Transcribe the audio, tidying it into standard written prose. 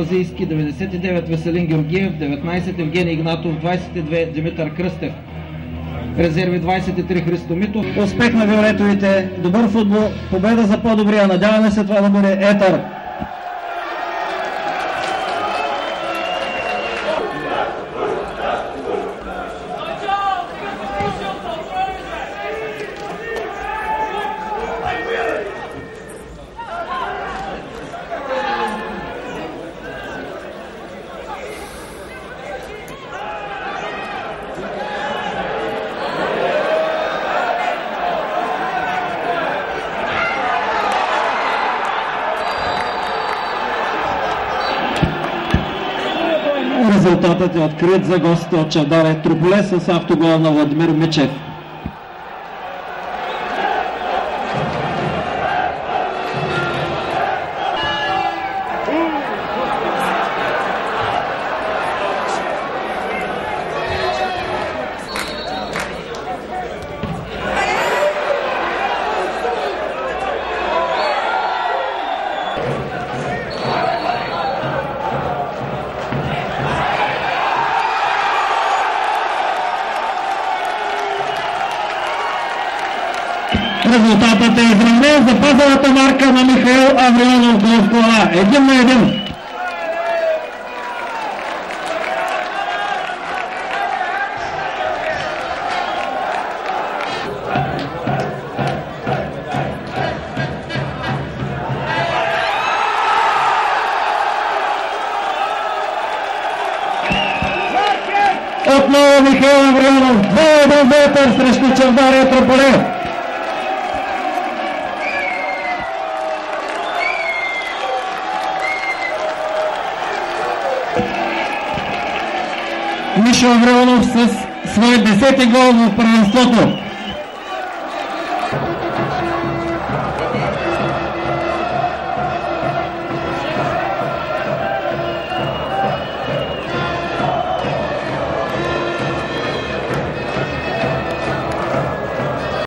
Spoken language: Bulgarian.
Азийски 99 Веселин Георгиев, 19 Евгений Игнатов, 22 Димитър Кръстев. Резерви 23 Христо Митов. Успех на виолетовите, добър футбол, победа за по-добрия, надяваме се това да бъде етър. Резултатът е открит за гостите от Чавдаре Трополе с автогол на Владимир Мичев. Резултатът е изравнен, запазената марка на Михаил Аврионов в глава. 1-1. Отново Михаил Аврионов, 2-1 метър срещу Чавдаре Трополе. Мишо Аврионов с своя 10-ти гол в първенството.